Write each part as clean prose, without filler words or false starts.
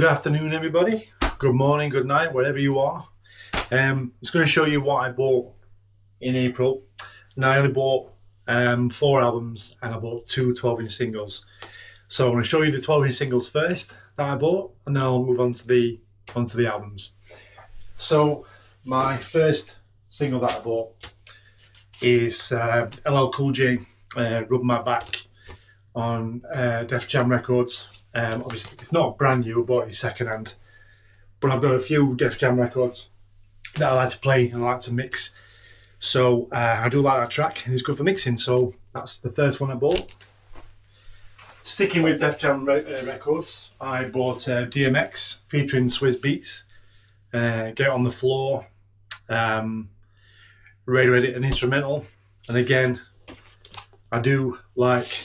Good afternoon, everybody. Good morning, good night, wherever you are. I'm just going to show you what I bought in April. Now, I only bought 4 albums and I bought 2 12-inch singles. So I'm going to show you the 12-inch singles first that I bought, and then I'll move on to the albums. So my first single that I bought is LL Cool J, Rub My Back, on Def Jam Records. Obviously, it's not brand new, but it's secondhand. But I've got a few Def Jam records that I like to play and I like to mix. So I do like that track, and it's good for mixing. So that's the first one I bought. Sticking with Def Jam records, I bought DMX featuring Swizz Beatz, Get On The Floor, Radio Edit and Instrumental. And again, I do like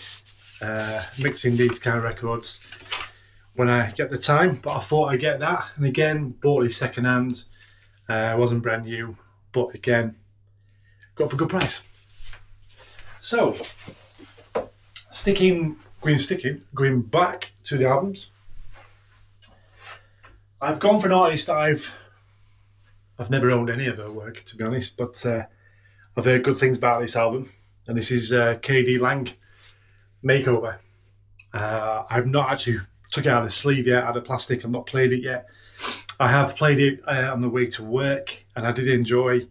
mixing these kind of records when I get the time, but I thought I'd get that, and again bought it second hand. It wasn't brand new, but again got for a good price. So going back to the albums, I've gone for an artist that I've never owned any of her work, to be honest, but I've heard good things about this album, and this is KD Lang, Makeover. I've not actually took it out of the sleeve yet, out of plastic. I've not played it yet. I have played it on the way to work, and I did enjoy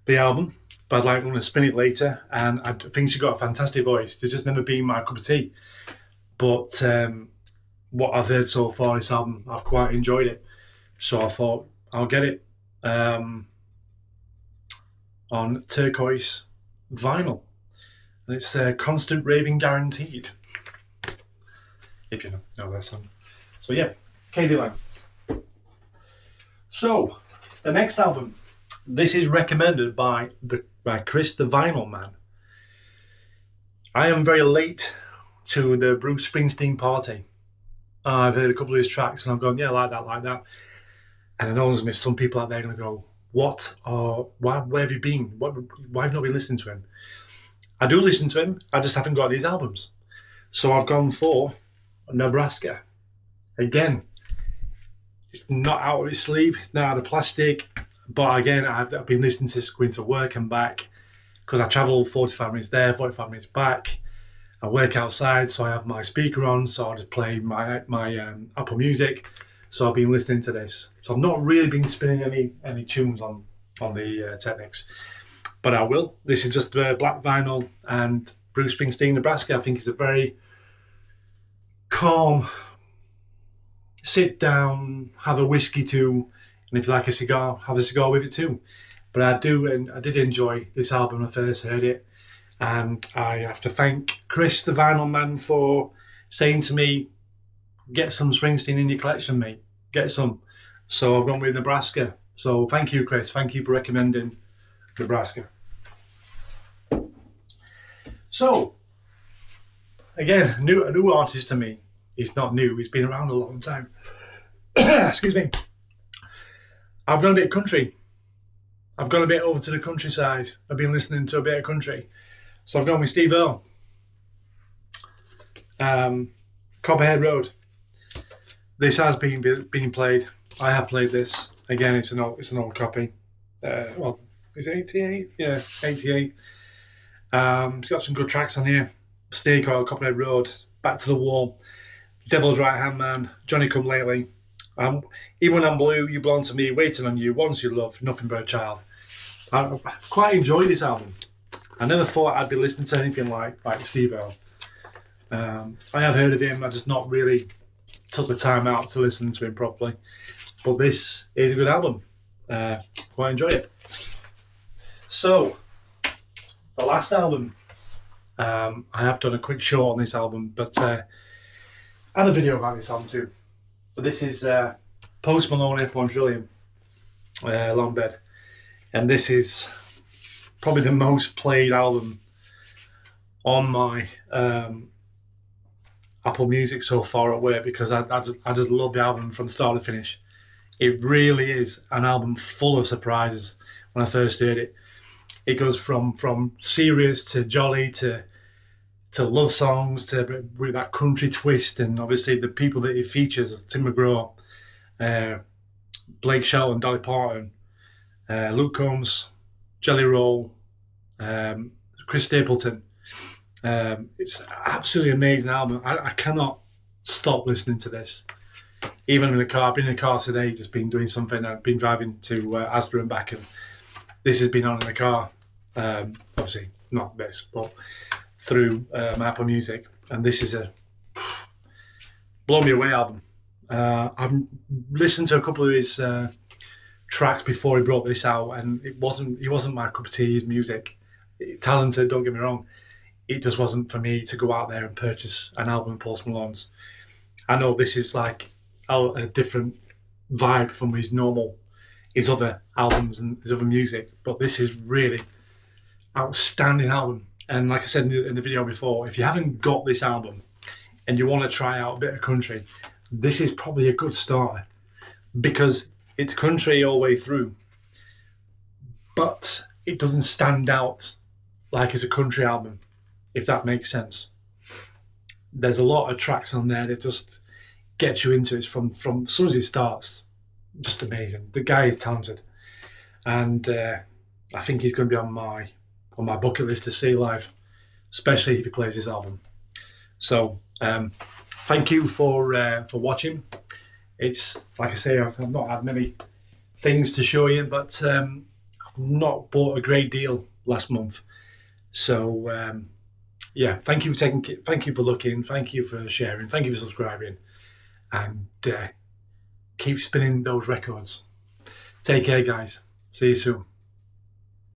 the album, but I'd like to spin it later. And I think she got a fantastic voice. It's just never been my cup of tea. But what I've heard so far, this album, I've quite enjoyed it. So I thought I'll get it on turquoise vinyl. And it's Constant Raving Guaranteed, if you know that song. So yeah, KD Lang. So the next album, this is recommended by Chris the Vinyl Man. I am very late to the Bruce Springsteen party. I've heard a couple of his tracks and I've gone, yeah, like that. And I know there's some people out there going to go, what? Or where have you been? Why have you not been listening to him? I do listen to him, I just haven't got his albums. So I've gone for Nebraska. Again, it's not out of his sleeve, it's not out of plastic, but again, I've been listening to this going to work and back, because I travel 45 minutes there, 45 minutes back. I work outside, so I have my speaker on, so I just play my Apple Music. So I've been listening to this. So I've not really been spinning any tunes on the Technics. But I will. This is just black vinyl, and Bruce Springsteen, Nebraska, I think is a very calm, sit down, have a whiskey too, and if you like a cigar, have a cigar with it too. But I did enjoy this album when I first heard it, and I have to thank Chris, the Vinyl Man, for saying to me, get some Springsteen in your collection, mate. Get some. So I've gone with Nebraska. So thank you, Chris. Thank you for recommending Nebraska. So, again, a new artist to me. He's not new, he's been around a long time. Excuse me. I've gone a bit country. I've gone a bit over to the countryside. I've been listening to a bit of country. So I've gone with Steve Earle. Copperhead Road. This has been played. I have played this. Again, it's an old copy. Well, is it 88? Yeah, 88. It's got some good tracks on here. Snake Oil, Copperhead Road, Back to the Wall, Devil's Right Hand Man, Johnny Come Lately, Even When I'm Blue, You Belong to Me, Waiting on You, Once You Love, Nothing But a Child. I quite enjoyed this album. I never thought I'd be listening to anything like Steve Earle. I have heard of him, I just not really took the time out to listen to him properly. But this is a good album. Quite enjoyed it. So, the last album, I have done a quick show on this album, but and a video about this album too. But this is Post Malone, F1 Trillion, Long Bed, and this is probably the most played album on my Apple Music so far at work, because I just love the album from start to finish. It really is an album full of surprises. When I first heard it, it goes from serious to jolly to love songs to with that country twist, and obviously the people that it features, Tim McGraw, Blake Shelton, Dolly Parton, Luke Combs, Jelly Roll, Chris Stapleton. It's an absolutely amazing album. I cannot stop listening to this. Even in the car, I've been in the car today, just been doing something. I've been driving to Asda and back, and this has been on in the car. Obviously, not this, but through my Apple Music. And this is a blow me away album. I've listened to a couple of his tracks before he brought this out, and he wasn't my cup of tea. His music, talented, don't get me wrong. It just wasn't for me to go out there and purchase an album of Post Malone's. I know this is like a different vibe from his other albums and his other music, but this is really outstanding album. And like I said in the video before, if you haven't got this album and you want to try out a bit of country, this is probably a good starter, because it's country all the way through, but it doesn't stand out like it's a country album, if that makes sense. There's a lot of tracks on there that just get you into it from as soon as it starts. Just amazing. The guy is talented, and I think he's going to be on my bucket list to see live, especially if he plays his album. So thank you for watching. It's like I say, I've not had many things to show you, but I've not bought a great deal last month. So yeah, thank you for looking, thank you for sharing, thank you for subscribing, and keep spinning those records. Take care, guys. See you soon.